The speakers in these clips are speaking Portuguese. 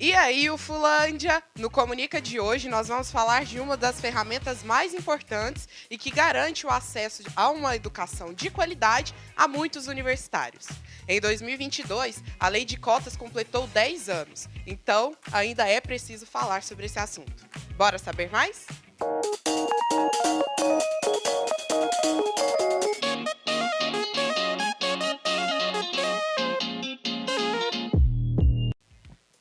E aí, Ufulândia? No Comunica de hoje, nós vamos falar de uma das ferramentas mais importantes e que garante o acesso a uma educação de qualidade a muitos universitários. Em 2022, a Lei de Cotas completou 10 anos, então ainda é preciso falar sobre esse assunto. Bora saber mais?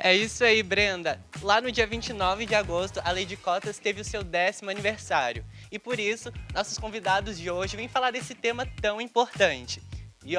É isso aí, Brenda. Lá no dia 29 de agosto, a Lei de Cotas teve o seu 10º aniversário. E por isso, nossos convidados de hoje vêm falar desse tema tão importante. E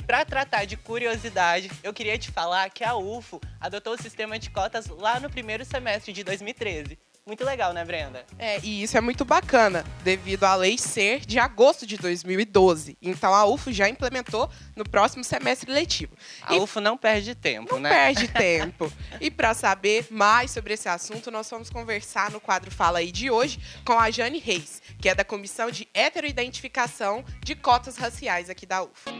para tratar de curiosidade, eu queria te falar que a UFO adotou o sistema de cotas lá no primeiro semestre de 2013. Muito legal, né, Brenda? E isso é muito bacana, devido à lei ser de agosto de 2012. Então a UFO já implementou no próximo semestre letivo. A UFO não perde tempo, né? Não perde tempo. E para saber mais sobre esse assunto, nós vamos conversar no quadro Fala Aí de hoje com a Jane Reis, que é da Comissão de Heteroidentificação de Cotas Raciais aqui da UFO.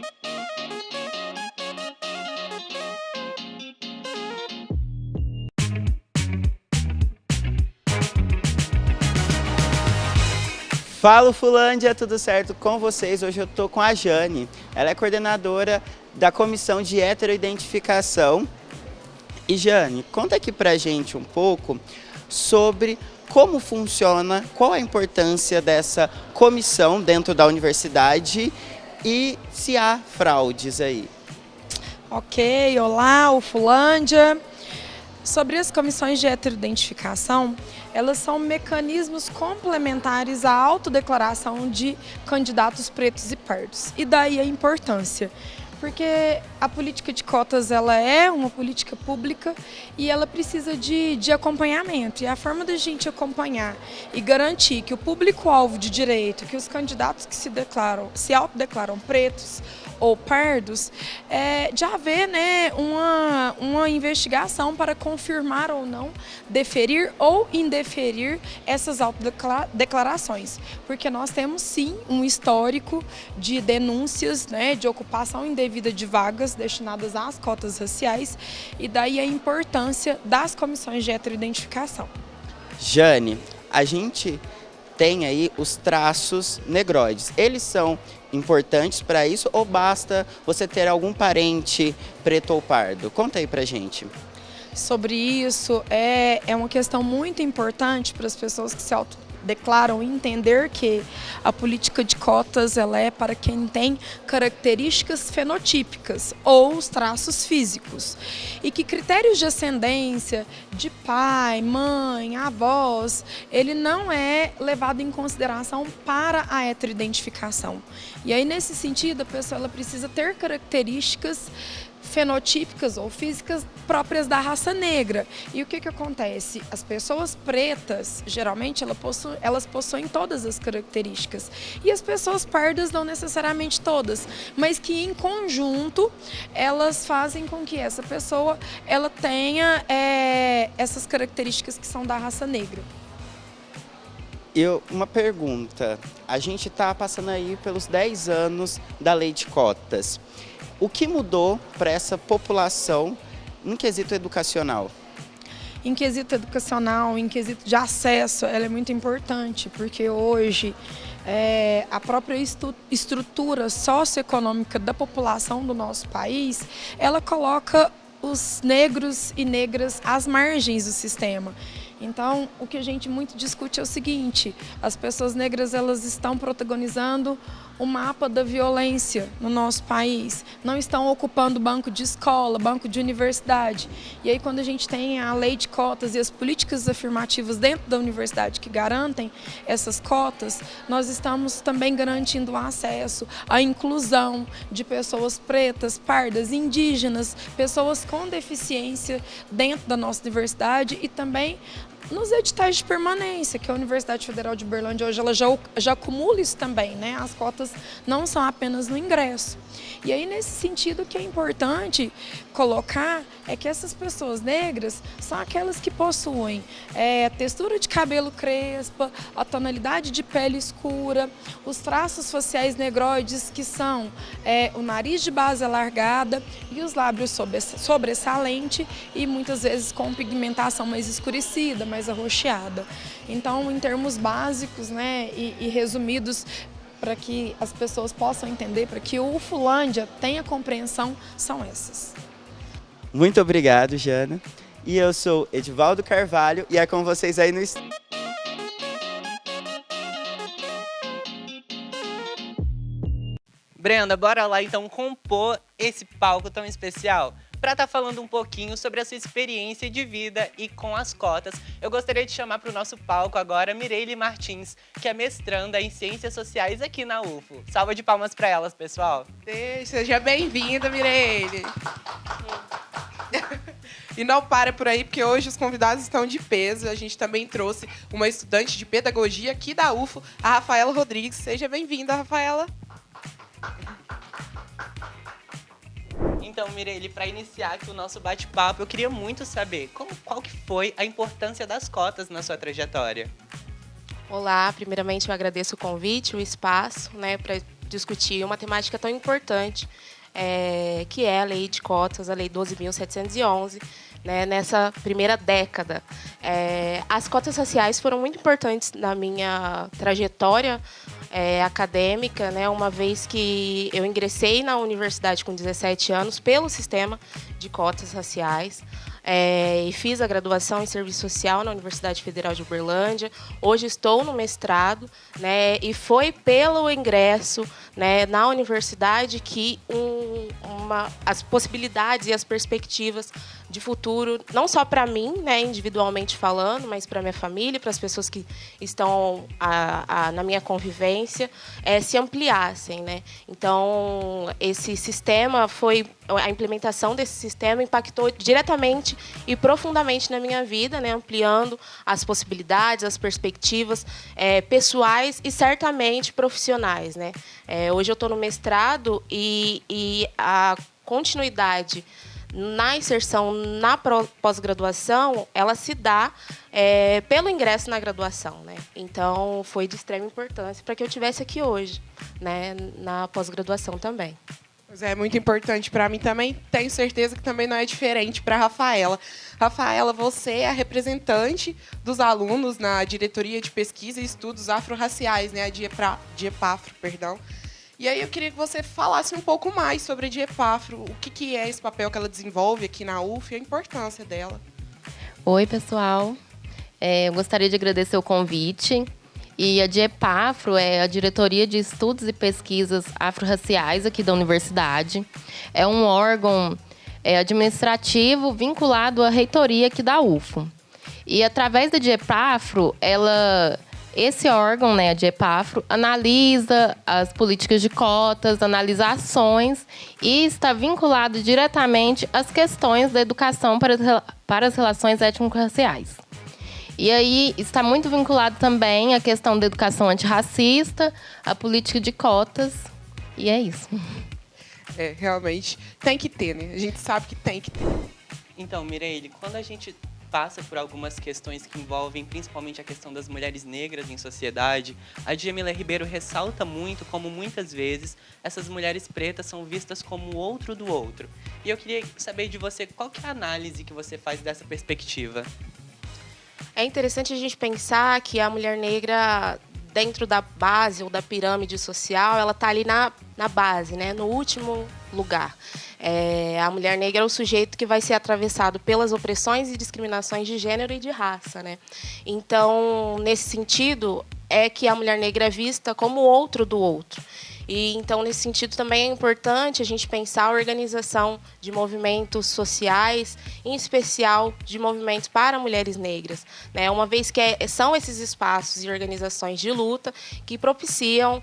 Fala, Fulândia, tudo certo com vocês? Hoje eu tô com a Jane. Ela é coordenadora da Comissão de Heteroidentificação. E Jane, conta aqui pra gente um pouco sobre como funciona, qual a importância dessa comissão dentro da universidade e se há fraudes aí. Ok, olá, Ufulândia. Sobre as comissões de heteroidentificação, elas são mecanismos complementares à autodeclaração de candidatos pretos e pardos. E daí a importância, porque a política de cotas ela é uma política pública e ela precisa de acompanhamento. E a forma da gente acompanhar e garantir que o público-alvo de direito, que os candidatos que se autodeclaram pretos ou pardos, de haver, né, uma investigação para confirmar ou não, deferir ou indeferir essas autodeclarações. Porque nós temos sim um histórico de denúncias, né, de ocupação indevida de vagas destinadas às cotas raciais e daí a importância das comissões de heteroidentificação. Jane, a gente tem aí os traços negroides. Eles são importantes para isso ou basta você ter algum parente preto ou pardo? Conta aí pra gente. Sobre isso, é uma questão muito importante para as pessoas que se autodeclaram entender que a política de cotas ela é para quem tem características fenotípicas ou os traços físicos e que critérios de ascendência de pai, mãe, avós, ele não é levado em consideração para a heteroidentificação. E aí nesse sentido a pessoa ela precisa ter características fenotípicas ou físicas próprias da raça negra. E o que acontece? As pessoas pretas, geralmente, elas possuem todas as características. E as pessoas pardas não necessariamente todas, mas que em conjunto elas fazem com que essa pessoa ela tenha essas características que são da raça negra. Uma pergunta, a gente está passando aí pelos 10 anos da Lei de Cotas. O que mudou para essa população em quesito educacional? Em quesito educacional, em quesito de acesso, ela é muito importante, porque hoje a própria estrutura socioeconômica da população do nosso país, ela coloca os negros e negras às margens do sistema. Então, o que a gente muito discute é o seguinte: as pessoas negras elas estão protagonizando o mapa da violência no nosso país, não estão ocupando banco de escola, banco de universidade. E aí quando a gente tem a lei de cotas e as políticas afirmativas dentro da universidade que garantem essas cotas, nós estamos também garantindo o acesso, a inclusão de pessoas pretas, pardas, indígenas, pessoas com deficiência dentro da nossa universidade e também nos editais de permanência, que a Universidade Federal de Uberlândia hoje ela já acumula isso também, né? As cotas não são apenas no ingresso. E aí, nesse sentido, o que é importante colocar é que essas pessoas negras são aquelas que possuem textura de cabelo crespa, a tonalidade de pele escura, os traços faciais negroides, que são o nariz de base alargada e os lábios sobressalente e muitas vezes com pigmentação mais escurecida, mais arroxeada. Então, em termos básicos, né, e resumidos, para que as pessoas possam entender, para que o Ufulândia tenha compreensão, são essas. Muito obrigado, Jana. E eu sou Edivaldo Carvalho e é com vocês aí no estúdio. Brenda, bora lá então compor esse palco tão especial. Para estar falando um pouquinho sobre a sua experiência de vida e com as cotas, eu gostaria de chamar para o nosso palco agora Mireille Martins, que é mestranda em Ciências Sociais aqui na UFO. Salva de palmas para elas, pessoal. Seja bem-vinda, Mireille. E não para por aí, porque hoje os convidados estão de peso. A gente também trouxe uma estudante de pedagogia aqui da UFO, a Rafaela Rodrigues. Seja bem-vinda, Rafaela. Então, Mireille, para iniciar aqui o nosso bate-papo, eu queria muito saber qual que foi a importância das cotas na sua trajetória. Olá, primeiramente eu agradeço o convite, o espaço, né, para discutir uma temática tão importante, que é a Lei de Cotas, a Lei 12.711, né, nessa primeira década. As cotas raciais foram muito importantes na minha trajetória acadêmica, né, uma vez que eu ingressei na universidade com 17 anos pelo sistema de cotas raciais. E fiz a graduação em Serviço Social na Universidade Federal de Uberlândia. Hoje estou no mestrado, né, e foi pelo ingresso, né, na universidade que as possibilidades e as perspectivas de futuro, não só para mim, né, individualmente falando, mas para minha família, para as pessoas que estão na minha convivência, se ampliassem, né? Então, esse sistema a implementação desse sistema impactou diretamente e profundamente na minha vida, né, ampliando as possibilidades, as perspectivas pessoais e certamente profissionais, né? Hoje eu estou no mestrado e a continuidade na inserção na pós-graduação, ela se dá pelo ingresso na graduação, né? Então, foi de extrema importância para que eu estivesse aqui hoje, né, na pós-graduação também. Pois é muito importante para mim também. Tenho certeza que também não é diferente para a Rafaela. Rafaela, você é a representante dos alunos na Diretoria de Pesquisa e Estudos Afro-Raciais, né, a DIEPAFRO, perdão. E aí eu queria que você falasse um pouco mais sobre a DIEPAFRO, o que é esse papel que ela desenvolve aqui na UF e a importância dela. Oi, pessoal. Eu gostaria de agradecer o convite. E a DIEPAFRO é a Diretoria de Estudos e Pesquisas Afro-Raciais aqui da universidade. É um órgão administrativo vinculado à reitoria aqui da UFO. E através da DIEPAFRO, esse órgão, né, a DIEPAFRO, analisa as políticas de cotas, analisa ações e está vinculado diretamente às questões da educação para as relações étnico-raciais. E aí está muito vinculado também à questão da educação antirracista, à política de cotas, e é isso. Realmente tem que ter, né? A gente sabe que tem que ter. Então, Mireille, quando a gente passa por algumas questões que envolvem principalmente a questão das mulheres negras em sociedade, a Djamila Ribeiro ressalta muito como muitas vezes essas mulheres pretas são vistas como o outro do outro. E eu queria saber de você qual que é a análise que você faz dessa perspectiva. É interessante a gente pensar que a mulher negra, dentro da base ou da pirâmide social, ela está ali na base, né? No último lugar. A mulher negra é o sujeito que vai ser atravessado pelas opressões e discriminações de gênero e de raça, né? Então, nesse sentido, é que a mulher negra é vista como o outro do outro. E, então, nesse sentido, também é importante a gente pensar a organização de movimentos sociais, em especial de movimentos para mulheres negras, né? Uma vez que são esses espaços e organizações de luta que propiciam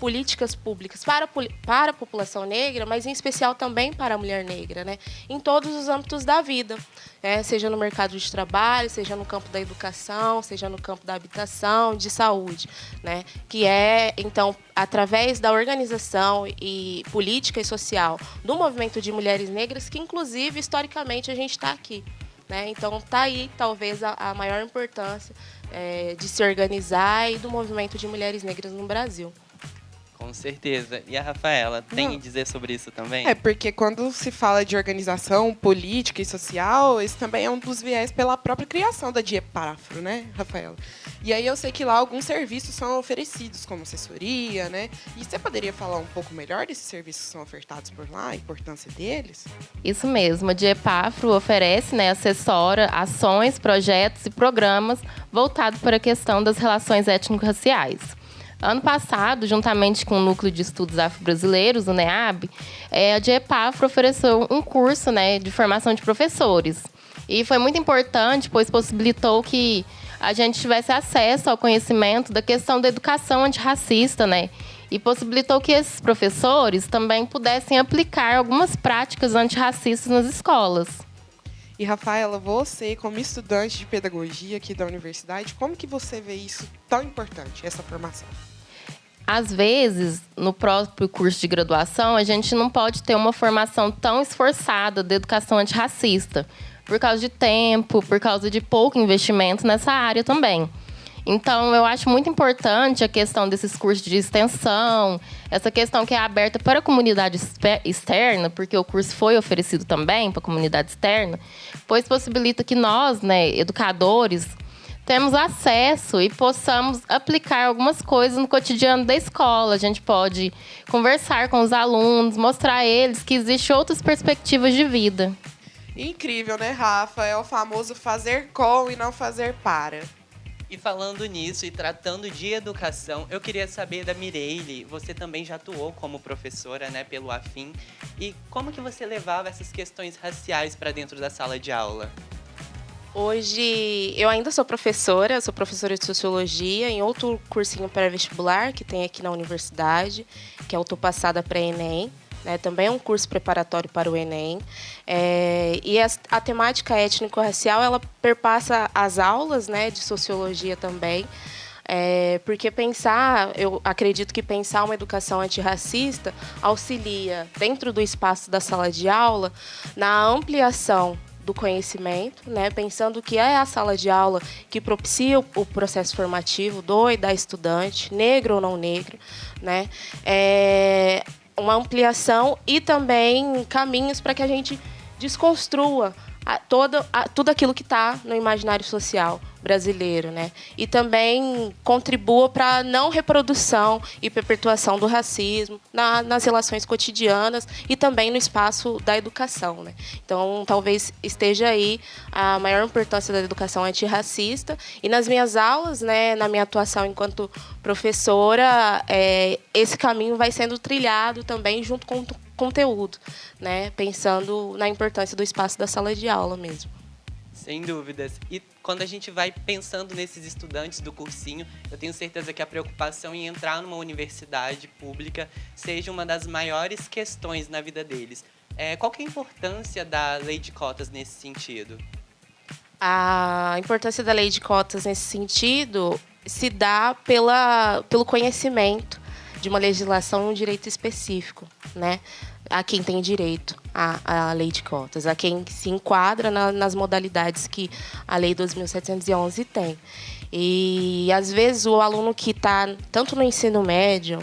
políticas públicas para a população negra, mas, em especial, também para a mulher negra, né? Em todos os âmbitos da vida. né, seja no mercado de trabalho, seja no campo da educação, seja no campo da habitação, de saúde, né, que é, então, através da organização e política e social do movimento de mulheres negras, que, inclusive, historicamente, a gente está aqui. Né? Então, está aí, talvez, a maior importância de se organizar e do movimento de mulheres negras no Brasil. Com certeza. E a Rafaela, tem a dizer sobre isso também? É, porque quando se fala de organização política e social, esse também é um dos viés pela própria criação da DIEPAFRO, né, Rafaela? E aí eu sei que lá alguns serviços são oferecidos, como assessoria, né? E você poderia falar um pouco melhor desses serviços que são ofertados por lá, a importância deles? Isso mesmo, a DIEPAFRO oferece, né, assessora ações, projetos e programas voltados para a questão das relações étnico-raciais. Ano passado, juntamente com o Núcleo de Estudos Afro-Brasileiros, o NEAB, a DIEPAFRO ofereceu um curso, né, de formação de professores. E foi muito importante, pois possibilitou que a gente tivesse acesso ao conhecimento da questão da educação antirracista, né? E possibilitou que esses professores também pudessem aplicar algumas práticas antirracistas nas escolas. E, Rafaela, você, como estudante de pedagogia aqui da universidade, como que você vê isso tão importante, essa formação? Às vezes, no próprio curso de graduação, a gente não pode ter uma formação tão esforçada de educação antirracista, por causa de tempo, por causa de pouco investimento nessa área também. Então, eu acho muito importante a questão desses cursos de extensão, essa questão que é aberta para a comunidade externa, porque o curso foi oferecido também para a comunidade externa, pois possibilita que nós, né, educadores, temos acesso e possamos aplicar algumas coisas no cotidiano da escola. A gente pode conversar com os alunos, mostrar a eles que existem outras perspectivas de vida. Incrível, né, Rafa? É o famoso fazer com e não fazer para. E falando nisso e tratando de educação, eu queria saber da Mireille, você também já atuou como professora, né, pelo AFIM, e como que você levava essas questões raciais para dentro da sala de aula? Hoje, eu ainda sou professora de Sociologia em outro cursinho pré-vestibular que tem aqui na universidade, que é o Tô Passada pré-ENEM. Né, também é um curso preparatório para o Enem. E a temática étnico-racial, ela perpassa as aulas, né, de sociologia também. Porque eu acredito que pensar uma educação antirracista auxilia, dentro do espaço da sala de aula, na ampliação do conhecimento, né, pensando que é a sala de aula que propicia o processo formativo do e da estudante, negro ou não negro, né, uma ampliação e também caminhos para que a gente desconstrua tudo aquilo que está no imaginário social brasileiro, né? E também contribua para a não reprodução e perpetuação do racismo nas relações cotidianas e também no espaço da educação, né? Então, talvez esteja aí a maior importância da educação antirracista. E nas minhas aulas, né, na minha atuação enquanto professora, esse caminho vai sendo trilhado também junto com o conteúdo, né? Pensando na importância do espaço da sala de aula mesmo. Sem dúvidas. E quando a gente vai pensando nesses estudantes do cursinho, eu tenho certeza que a preocupação em entrar numa universidade pública seja uma das maiores questões na vida deles. Qual que é a importância da lei de cotas nesse sentido? A importância da lei de cotas nesse sentido se dá pelo conhecimento de uma legislação e um direito específico, né? A quem tem direito à lei de cotas, a quem se enquadra nas modalidades que a Lei 2.711 tem. E, às vezes, o aluno que está tanto no ensino médio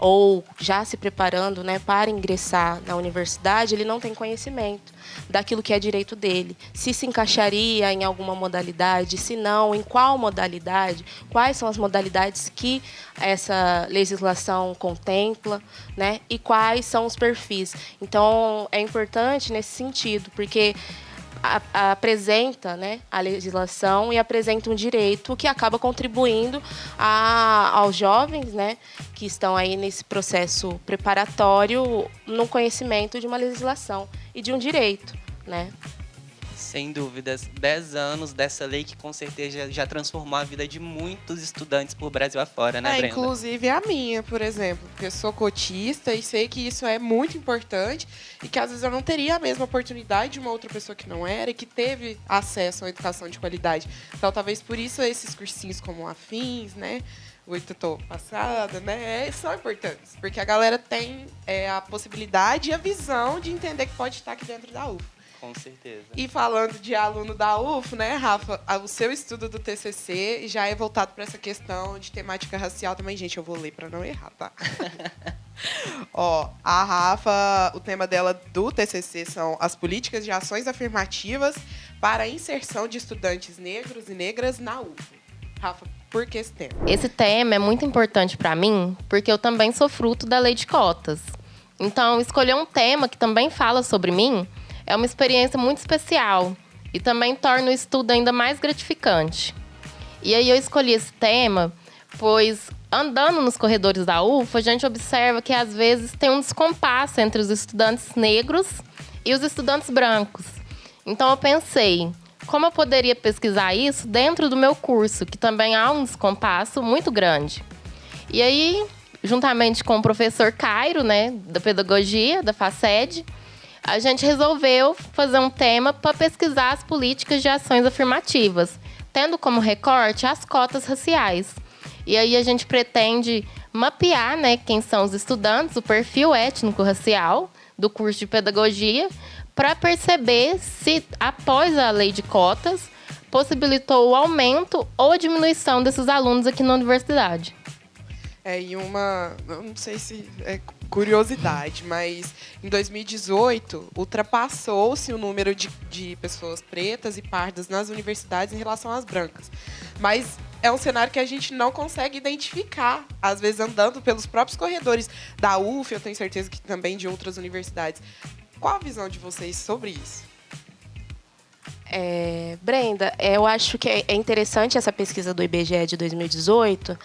ou já se preparando, né, para ingressar na universidade, ele não tem conhecimento daquilo que é direito dele. Se encaixaria em alguma modalidade, se não, em qual modalidade, quais são as modalidades que essa legislação contempla, né, e quais são os perfis. Então, é importante nesse sentido, porque apresenta, né, a legislação e apresenta um direito que acaba contribuindo aos jovens, né, que estão aí nesse processo preparatório no conhecimento de uma legislação e de um direito, né? Sem dúvidas, 10 anos dessa lei que com certeza já transformou a vida de muitos estudantes por Brasil afora, né, Brenda? Inclusive a minha, por exemplo, porque eu sou cotista e sei que isso é muito importante e que às vezes eu não teria a mesma oportunidade de uma outra pessoa que não era e que teve acesso a uma educação de qualidade. Então, talvez por isso esses cursinhos como Afins, né, o Itaú passada, né, são importantes, porque a galera tem a possibilidade e a visão de entender que pode estar aqui dentro da UF. Com certeza. E falando de aluno da UF, né, Rafa, o seu estudo do TCC já é voltado para essa questão de temática racial também. Gente, eu vou ler para não errar, tá? Ó, a Rafa, o tema dela do TCC são as políticas de ações afirmativas para a inserção de estudantes negros e negras na UF. Rafa, por que esse tema? Esse tema é muito importante para mim, porque eu também sou fruto da lei de cotas. Então, escolher um tema que também fala sobre mim é uma experiência muito especial e também torna o estudo ainda mais gratificante. E aí eu escolhi esse tema, pois andando nos corredores da UF, a gente observa que às vezes tem um descompasso entre os estudantes negros e os estudantes brancos. Então eu pensei, como eu poderia pesquisar isso dentro do meu curso, que também há um descompasso muito grande. E aí, juntamente com o professor Cairo, né, da pedagogia, da FACED, a gente resolveu fazer um tema para pesquisar as políticas de ações afirmativas, tendo como recorte as cotas raciais. E aí a gente pretende mapear, né, quem são os estudantes, o perfil étnico-racial do curso de pedagogia, para perceber se, após a lei de cotas, possibilitou o aumento ou a diminuição desses alunos aqui na universidade. Eu não sei se é curiosidade, mas em 2018 ultrapassou-se o número de pessoas pretas e pardas nas universidades em relação às brancas. Mas é um cenário que a gente não consegue identificar, às vezes andando pelos próprios corredores da UF, eu tenho certeza que também de outras universidades. Qual a visão de vocês sobre isso? Brenda, eu acho que é interessante essa pesquisa do IBGE de 2018,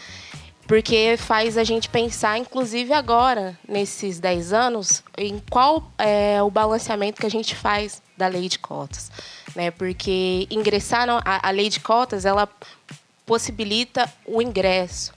porque faz a gente pensar, inclusive agora, nesses 10 anos, em qual é o balanceamento que a gente faz da lei de cotas, né? Porque a lei de cotas, ela possibilita o ingresso,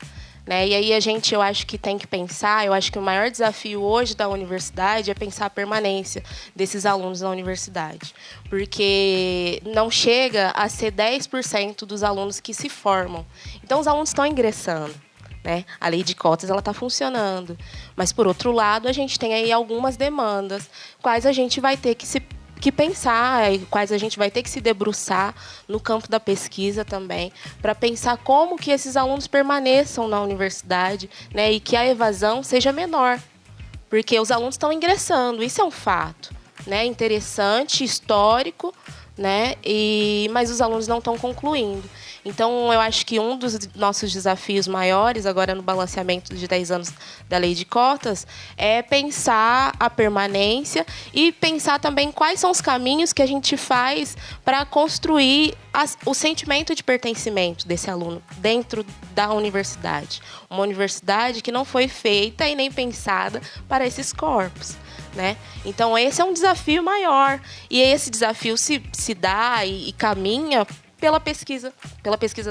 né? E aí eu acho que tem que pensar, eu acho que o maior desafio hoje da universidade é pensar a permanência desses alunos na universidade, porque não chega a ser 10% dos alunos que se formam. Então, os alunos estão ingressando, né? A lei de cotas está funcionando. Mas, por outro lado, a gente tem aí algumas demandas, quais a gente vai ter que pensar, quais a gente vai ter que se debruçar no campo da pesquisa também, para pensar como que esses alunos permaneçam na universidade, né? E que a evasão seja menor. Porque os alunos estão ingressando, isso é um fato, né? Interessante, histórico, né? Mas os alunos não estão concluindo. Então, eu acho que um dos nossos desafios maiores, agora no balanceamento de 10 anos da lei de cotas, é pensar a permanência e pensar também quais são os caminhos que a gente faz para construir o sentimento de pertencimento desse aluno dentro da universidade. Uma universidade que não foi feita e nem pensada para esses corpos, né? Então, esse é um desafio maior. E esse desafio se dá e caminha pela pesquisa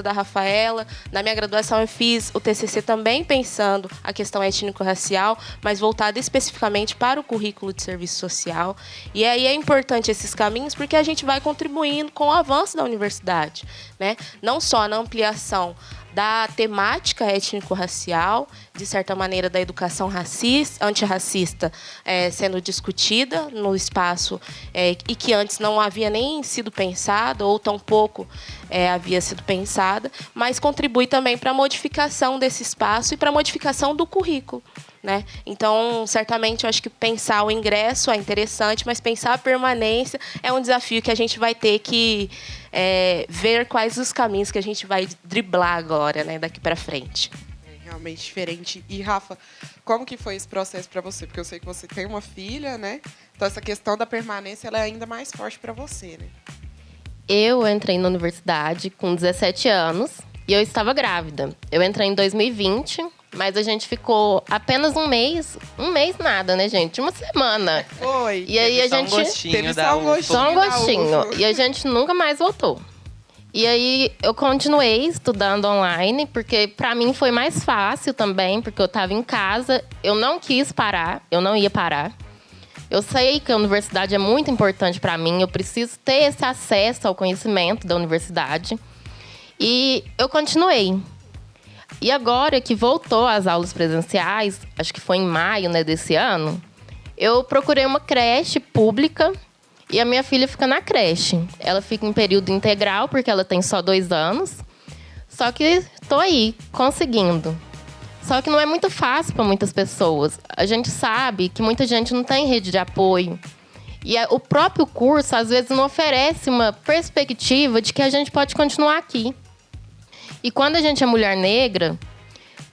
da Rafaela. Na minha graduação eu fiz o TCC também pensando a questão étnico-racial, mas voltada especificamente para o currículo de serviço social. E aí é importante esses caminhos porque a gente vai contribuindo com o avanço da universidade, né? Não só na ampliação da temática étnico-racial, de certa maneira da educação antirracista sendo discutida no espaço e que antes não havia nem sido pensada ou tampouco havia sido pensada, mas contribui também para a modificação desse espaço e para a modificação do currículo, né? Então, certamente, eu acho que pensar o ingresso é interessante, mas pensar a permanência é um desafio que a gente vai ter que ver quais os caminhos que a gente vai driblar agora, né, daqui para frente. É realmente diferente. E, Rafa, como que foi esse processo para você? Porque eu sei que você tem uma filha, né? Então, essa questão da permanência ela é ainda mais forte para você, né? Eu entrei na universidade com 17 anos e eu estava grávida. Eu entrei em 2020, Mas a gente ficou apenas um mês nada, né, gente? Uma semana. Foi. E aí a Só um gente... gostinho Teve da só um UFO. gostinho. Só um da gostinho. UFO. E a gente nunca mais voltou. E aí eu continuei estudando online, porque para mim foi mais fácil também, porque eu estava em casa, eu não quis parar, eu não ia parar. Eu sei que a universidade é muito importante para mim, eu preciso ter esse acesso ao conhecimento da universidade. E eu continuei. E agora que voltou às aulas presenciais, acho que foi em maio, né, desse ano, eu procurei uma creche pública e a minha filha fica na creche. Ela fica em período integral, porque ela tem só 2 anos. Só que estou aí, conseguindo. Só que não é muito fácil para muitas pessoas. A gente sabe que muita gente não tem rede de apoio. E o próprio curso, às vezes, não oferece uma perspectiva de que a gente pode continuar aqui. E quando a gente é mulher negra,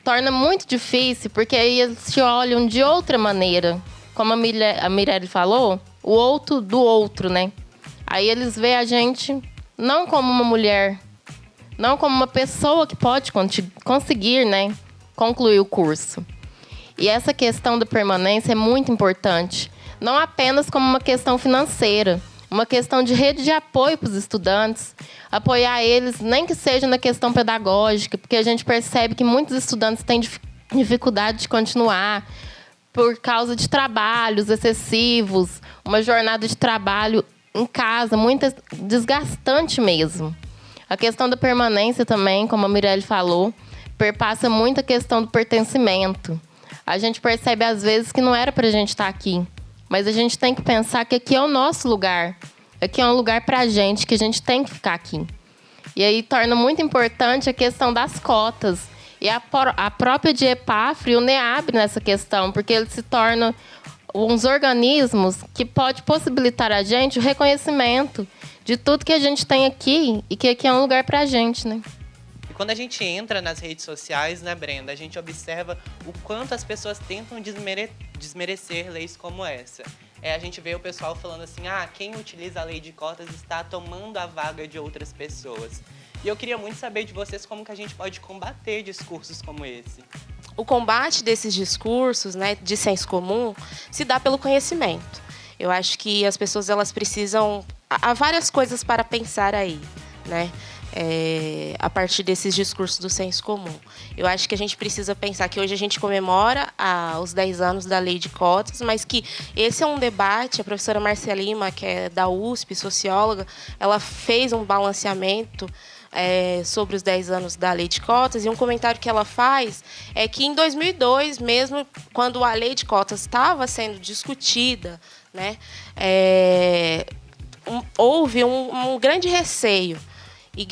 torna muito difícil, porque aí eles te olham de outra maneira. Como a Mirelle falou, o outro do outro, né? Aí eles veem a gente não como uma mulher, não como uma pessoa que pode conseguir, né, concluir o curso. E essa questão da permanência é muito importante, não apenas como uma questão financeira, uma questão de rede de apoio para os estudantes, apoiar eles, nem que seja na questão pedagógica, porque a gente percebe que muitos estudantes têm dificuldade de continuar por causa de trabalhos excessivos, uma jornada de trabalho em casa, muito desgastante mesmo. A questão da permanência também, como a Mirelle falou, perpassa muito a questão do pertencimento. A gente percebe, às vezes, que não era para a gente estar aqui, mas a gente tem que pensar que aqui é o nosso lugar. Aqui é um lugar para a gente, que a gente tem que ficar aqui. E aí torna muito importante a questão das cotas. E a própria DIEPAFRO e o NEAB nessa questão, porque eles se tornam uns organismos que podem possibilitar a gente o reconhecimento de tudo que a gente tem aqui e que aqui é um lugar para a gente, né? E quando a gente entra nas redes sociais, né, Brenda, a gente observa o quanto as pessoas tentam desmerecer leis como essa. A gente vê o pessoal falando assim, quem utiliza a lei de cotas está tomando a vaga de outras pessoas. E eu queria muito saber de vocês como que a gente pode combater discursos como esse. O combate desses discursos, né, de senso comum, se dá pelo conhecimento. Eu acho que as pessoas elas precisam... Há várias coisas para pensar aí, né? A partir desses discursos do senso comum. Eu acho que a gente precisa pensar que hoje a gente comemora os 10 anos da lei de cotas, mas que esse é um debate. A professora Márcia Lima, que é da USP, socióloga, ela fez um balanceamento sobre os 10 anos da lei de cotas, e um comentário que ela faz é que em 2002, mesmo quando a lei de cotas estava sendo discutida, né, houve um grande receio e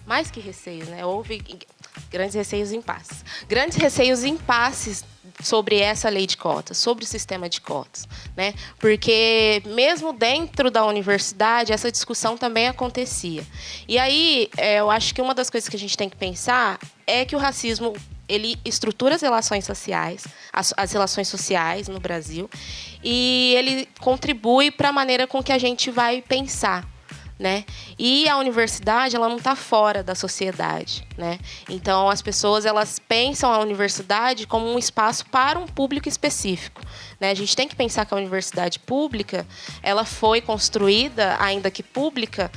mais que receios, né, houve grandes receios e impasses. Grandes receios e impasses sobre essa lei de cotas, sobre o sistema de cotas, né? Porque mesmo dentro da universidade essa discussão também acontecia. E aí eu acho que uma das coisas que a gente tem que pensar é que o racismo ele estrutura as relações sociais, as relações sociais no Brasil, e ele contribui para a maneira com que a gente vai pensar, né? E a universidade ela não está fora da sociedade, né? Então as pessoas elas pensam a universidade como um espaço para um público específico, né? A gente tem que pensar que a universidade pública ela foi construída, ainda que pública,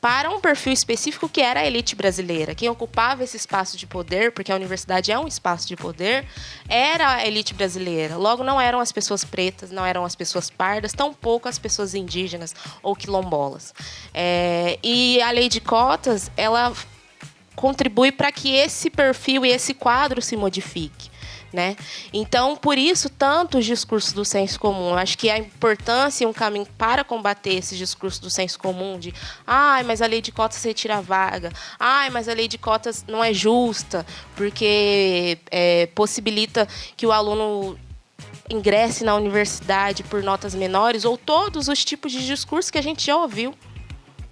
para um perfil específico que era a elite brasileira. Quem ocupava esse espaço de poder, porque a universidade é um espaço de poder, era a elite brasileira. Logo, não eram as pessoas pretas, não eram as pessoas pardas, tampouco as pessoas indígenas ou quilombolas. E a lei de cotas, ela contribui para que esse perfil e esse quadro se modifique, né? Então, por isso, tanto os discursos do senso comum. Eu acho que a importância e um caminho para combater esse discurso do senso comum de mas a lei de cotas retira a vaga, mas a lei de cotas não é justa, porque possibilita que o aluno ingresse na universidade por notas menores, ou todos os tipos de discurso que a gente já ouviu,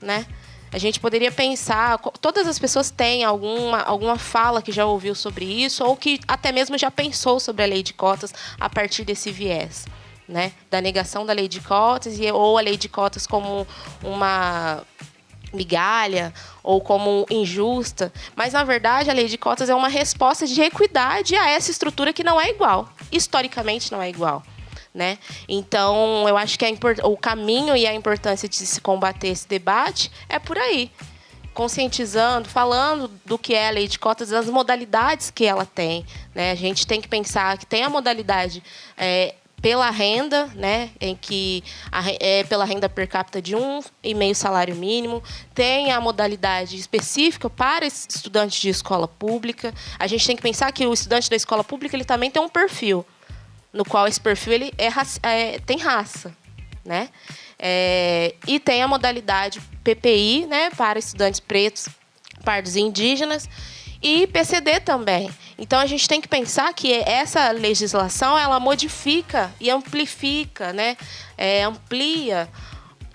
né? A gente poderia pensar, todas as pessoas têm alguma fala que já ouviu sobre isso, ou que até mesmo já pensou sobre a lei de cotas a partir desse viés, né? Da negação da lei de cotas, ou a lei de cotas como uma migalha, ou como injusta, mas na verdade a lei de cotas é uma resposta de equidade a essa estrutura que não é igual, historicamente não é igual, né? Então eu acho que o caminho e a importância de se combater esse debate é por aí, conscientizando, falando do que é a lei de cotas, das modalidades que ela tem, né? A gente tem que pensar que tem a modalidade pela renda, né, em que é pela renda per capita de 1,5 salário mínimo, tem a modalidade específica para estudantes de escola pública. A gente tem que pensar que o estudante da escola pública ele também tem um perfil, no qual esse perfil ele tem raça, né? E tem a modalidade PPI, né, para estudantes pretos, pardos e indígenas, e PCD também. Então, a gente tem que pensar que essa legislação ela modifica e amplifica, né, amplia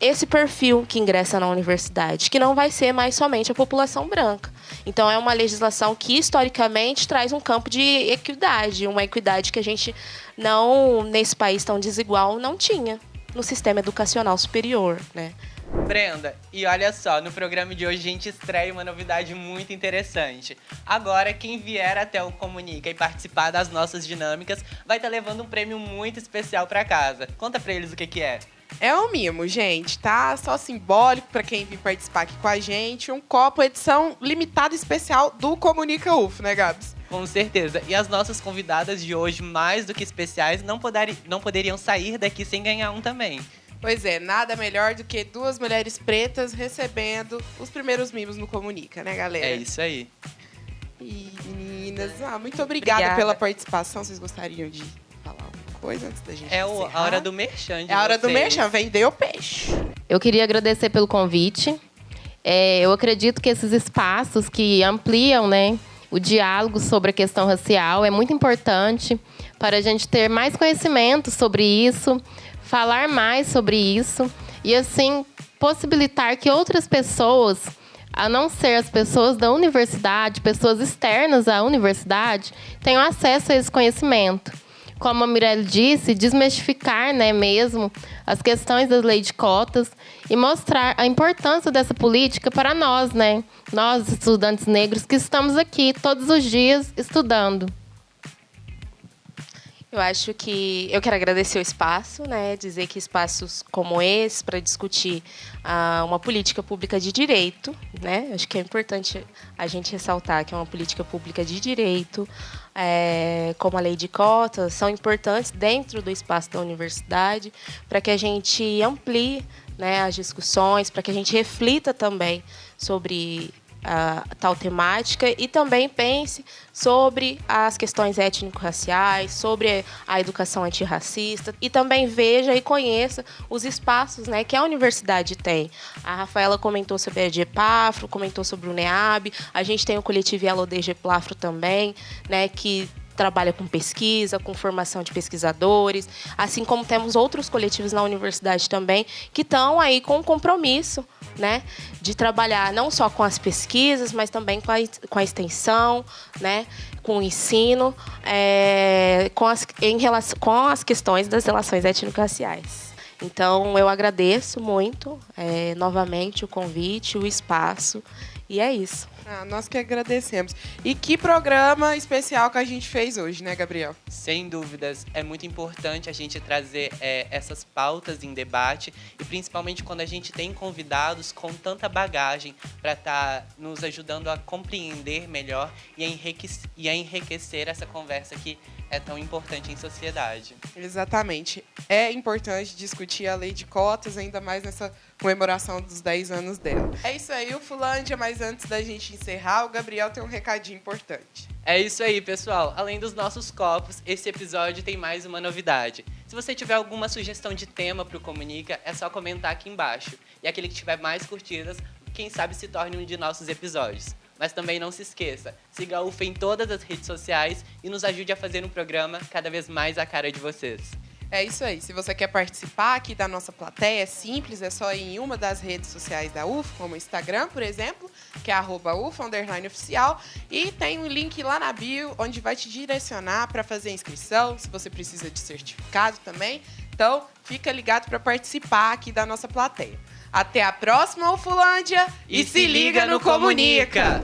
esse perfil que ingressa na universidade, que não vai ser mais somente a população branca. Então, é uma legislação que, historicamente, traz um campo de equidade, uma equidade que a gente não, nesse país tão desigual, não tinha no sistema educacional superior, né? Brenda, e olha só, no programa de hoje a gente estreia uma novidade muito interessante. Agora, quem vier até o Comunica e participar das nossas dinâmicas vai estar levando um prêmio muito especial para casa. Conta pra eles o que é. É um mimo, gente, tá? Só simbólico para quem vir participar aqui com a gente. Um copo, edição limitada especial do Comunica UF, né, Gabs? Com certeza. E as nossas convidadas de hoje, mais do que especiais, não poderiam sair daqui sem ganhar um também. Pois é, nada melhor do que duas mulheres pretas recebendo os primeiros mimos no Comunica, né, galera? É isso aí. E, meninas, muito obrigada pela participação. Vocês gostariam de falar alguma coisa antes da gente encerrar? A hora do merchan de É a hora do vocês. merchan, vendeu o peixe. Eu queria agradecer pelo convite. Eu acredito que esses espaços que ampliam, né, o diálogo sobre a questão racial é muito importante para a gente ter mais conhecimento sobre isso, falar mais sobre isso e, assim, possibilitar que outras pessoas, a não ser as pessoas da universidade, pessoas externas à universidade, tenham acesso a esse conhecimento. Como a Mirelle disse, desmistificar, né, mesmo as questões das leis de cotas e mostrar a importância dessa política para nós, né, nós estudantes negros que estamos aqui todos os dias estudando. Eu acho que eu quero agradecer o espaço, né? Dizer que espaços como esse para discutir uma política pública de direito, né? Acho que é importante a gente ressaltar que é uma política pública de direito, como a lei de cotas, são importantes dentro do espaço da universidade para que a gente amplie, né, as discussões, para que a gente reflita também sobre tal temática e também pense sobre as questões étnico-raciais, sobre a educação antirracista e também veja e conheça os espaços, né, que a universidade tem. A Rafaela comentou sobre a GEPAFRO, comentou sobre o NEAB, a gente tem o coletivo Yalodê GEPLAFRO também, né, que trabalha com pesquisa, com formação de pesquisadores, assim como temos outros coletivos na universidade também que estão aí com um compromisso, né, de trabalhar não só com as pesquisas, mas também com a extensão, né, com o ensino, com as questões das relações étnico-raciais. Então, eu agradeço muito, novamente, o convite, o espaço, e é isso. Nós que agradecemos. E que programa especial que a gente fez hoje, né, Gabriel? Sem dúvidas, é muito importante a gente trazer essas pautas em debate e principalmente quando a gente tem convidados com tanta bagagem para estar nos ajudando a compreender melhor e a enriquecer essa conversa que é tão importante em sociedade. Exatamente. É importante discutir a lei de cotas, ainda mais nessa comemoração dos 10 anos dela. É isso aí, o Fulândia, mas antes da gente encerrar, o Gabriel tem um recadinho importante. É isso aí, pessoal. Além dos nossos copos, esse episódio tem mais uma novidade. Se você tiver alguma sugestão de tema para o Comunica, é só comentar aqui embaixo. E aquele que tiver mais curtidas, quem sabe se torne um de nossos episódios. Mas também não se esqueça, siga a UFA em todas as redes sociais e nos ajude a fazer um programa cada vez mais a cara de vocês. É isso aí. Se você quer participar aqui da nossa plateia, é simples, é só ir em uma das redes sociais da UFA, como o Instagram, por exemplo, que é @UFA_oficial, e tem um link lá na bio, onde vai te direcionar para fazer a inscrição, se você precisa de certificado também. Então, fica ligado para participar aqui da nossa plateia. Até a próxima, Ufulândia! E se liga no Comunica!